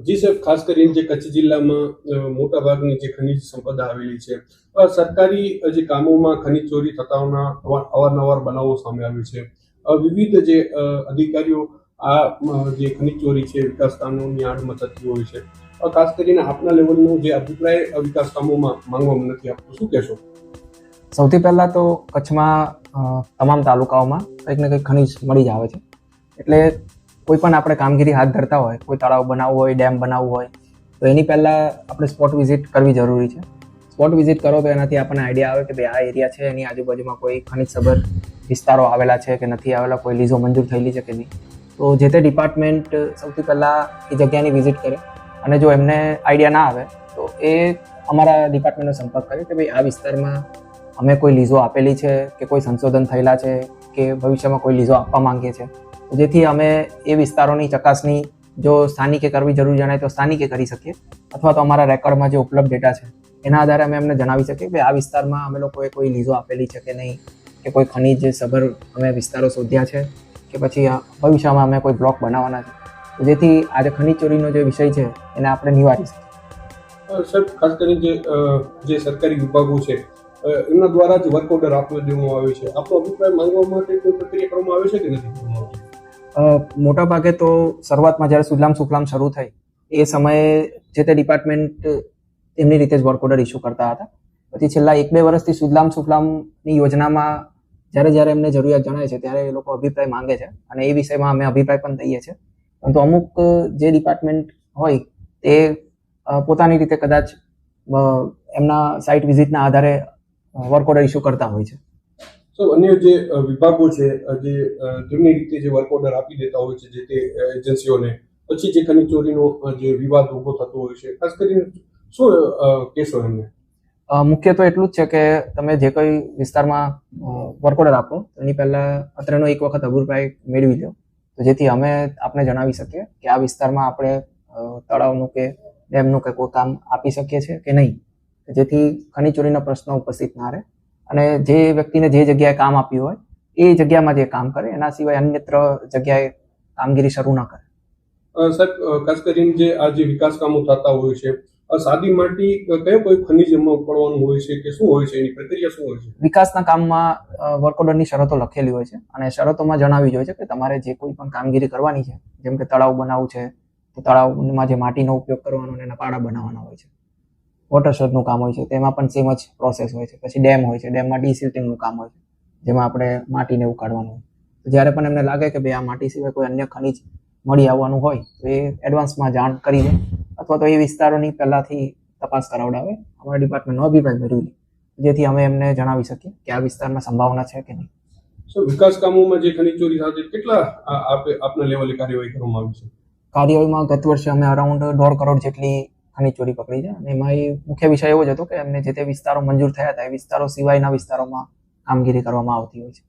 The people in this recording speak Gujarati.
જી સાહેબ, ખાસ કરીને જે કચ્છ જિલ્લામાં મોટાભાગની જે ખનિજ સંપદા આવેલી છે, સરકારી જે કામોમાં ખનિજ ચોરી થતાના અવારનવાર બનાવો સામે આવે છે. વિવિધ જે અધિકારીઓ આ જે ખનિજ ચોરી છે વિકાસ કામોની આડમાં થતી હોય છે. ખાસ કરીને આપના લેવલનો જે અભિપ્રાય વિકાસ કામોમાં માંગવામાં નથી આપતો, શું કહેશો? સૌથી પહેલાં તો કચ્છમાં તમામ તાલુકાઓમાં કંઈક ને કંઈક ખનિજ મળી જ આવે છે. એટલે કોઈ પણ આપણે કામગીરી હાથ ધરતા હોય, કોઈ તળાવ બનાવવું હોય, ડેમ બનાવવું હોય, તો એની પહેલાં આપણે સ્પોટ વિઝિટ કરવી જરૂરી છે. સ્પોટ વિઝિટ કરો તો એનાથી આપણને આઈડિયા આવે કે ભાઈ આ એરિયા છે, એની આજુબાજુમાં કોઈ ખનિજ સભર વિસ્તારો આવેલા છે કે નથી આવેલા, કોઈ લીઝો મંજૂર થયેલી છે કે નહીં. તો જે તે ડિપાર્ટમેન્ટ સૌથી પહેલાં એ જગ્યાની વિઝિટ કરે અને જો એમને આઈડિયા ના આવે તો એ અમારા ડિપાર્ટમેન્ટનો સંપર્ક કરે કે ભાઈ આ વિસ્તારમાં અમે કોઈ લીઝો આપેલી છે કે કોઈ સંશોધન થયેલા છે કે ભવિષ્યમાં કોઈ લીઝો આપવા માંગીએ છીએ. જેથી અમે એ વિસ્તારોની ચકાસણી જો સ્થાનિકે કરવી જરૂરી જણાય તો સ્થાનિકે કરી શકીએ, અથવા તો અમારા રેકોર્ડમાં જે ઉપલબ્ધ ડેટા છે એના આધારે અમે એમને જણાવી શકીએ કે આ વિસ્તારમાં અમે લોકોએ કોઈ લીઝો આપેલી છે કે નહીં, કે કોઈ ખનિજ સભર અમે વિસ્તારો શોધ્યા છે કે પછી ભવિષ્યમાં અમે કોઈ બ્લોક બનાવવાના છે. જેથી આજે ખનિજ ચોરીનો જે વિષય છે એને આપણે નિવારી શકીએ. સર, ખાસ કરીને જે સરકારી વિભાગો છે એમના દ્વારા જ વર્ક ઓર્ડર આપવા દેવામાં આવે છે. આપણો અભિપ્રાય માંગવા માટે કોઈ પ્રક્રિયા કરવામાં આવે છે કે નથી કરવામાં આવતી? મોટા ભાગે તો શરૂઆતમાં જ્યારે સુજલામ સુફલામ શરૂ થઈ એ સમયે જે તે ડિપાર્ટમેન્ટ એમની રીતે જ વર્ક ઓર્ડર ઇસ્યુ કરતા હતા. પછી છેલ્લા 1-2 વર્ષથી સુજલામ સુફલામની યોજનામાં જ્યારે એમને જરૂરિયાત જણાય છે ત્યારે એ લોકો અભિપ્રાય માંગે છે અને એ વિષયમાં અમે અભિપ્રાય પણ દઈએ છીએ. પરંતુ અમુક જે ડિપાર્ટમેન્ટ હોય તે પોતાની રીતે કદાચ એમના સાઇટ વિઝિટના આધારે વર્ક ઓર્ડર ઇસ્યુ કરતા હોય છે. તો અન્ય જે વિભાગો છે જે તેમની રીતે જે વર્ક ઓર્ડર આપી દેતા હોય છે જે તે એજન્સીઓને, પછી જે ખનિજ ચોરીનો જે વિવાદ ઉભો થતો હોય છે, ખાસ કરીને શું કહેશો એમને? મુખ્ય તો એટલું જ છે કે તમે જે કોઈ વિસ્તારમાં વર્ક ઓર્ડર આપો એની પહેલાં અત્રેનો એક વખત અભિપ્રાય મેળવી લો, તો જેથી અમે આપને જણાવી શકીએ કે આ વિસ્તારમાં આપણે તળાવનું કે ડેમનું કે કોઈ કામ આપી શકીએ છીએ કે નહીં, જેથી ખનિજ ચોરીના પ્રશ્નો ઉપસ્થિત ના રહે અને જે વ્યક્તિને જે જગ્યાએ કામ આપ્યું હોય એ જગ્યામાં જે કામ કરે, એના સિવાય અન્યત્ર જગ્યાએ કામગીરી શરૂ ન કરે. સર, ખાસ કરીને જે આ જે વિકાસ કામો થતા હોય છે, સાદી માટી કયો કોઈ ખનિજમાં પડવાનું હોય છે કે શું હોય છે, એની પ્રક્રિયા શું હોય છે? વિકાસના કામમાં વર્ક ઓર્ડરની શરતો લખેલી હોય છે અને શરતોમાં જણાવી હોય છે કે તમારે જે કોઈ પણ કામગીરી કરવાની છે, જેમ કે તળાવ બનાવવું છે તો તળાવમાં જે માટીનો ઉપયોગ કરવાનો અને એના પાડા બનાવવાના હોય છે. વોટરશેડનું કામ હોય છે તેમાં પણ સેમ જ પ્રોસેસ હોય છે. પછી ડેમ હોય છે, ડેમમાં ડિસિલ્ટિંગનું કામ હોય છે જેમાં આપણે માટીને ઉકાળવાનું હોય. તો જ્યારે પણ એમને લાગે કે ભાઈ આ માટી સિવાય કોઈ અન્ય ખનિજ મળી આવવાનું હોય તો એ એડવાન્સમાં જાણ કરી દે અથવા તો એ વિસ્તારોની પહેલાંથી તપાસ કરાવડાવે, અમારા ડિપાર્ટમેન્ટનો અભિપ્રાય મેળવી લે, જેથી અમે એમને જણાવી શકીએ કે આ વિસ્તારમાં સંભાવના છે કે નહીં. સો વિકાસ કામોમાં જે ખનિજ ચોરી સાથે કેટલા આપના લેવલે કાર્યવાહી કરવામાં આવી છે? કાર્યવાહીમાં ગત વર્ષે અમે અરાઉન્ડ 1.5 કરોડ જેટલી ખનિજ ચોરી પકડી છે અને એમાં મુખ્ય વિષય એવો જ હતો કે એમને જે તે વિસ્તારો મંજૂર થયા હતા એ વિસ્તારો સિવાયના વિસ્તારોમાં કામગીરી કરવામાં આવતી હોય છે.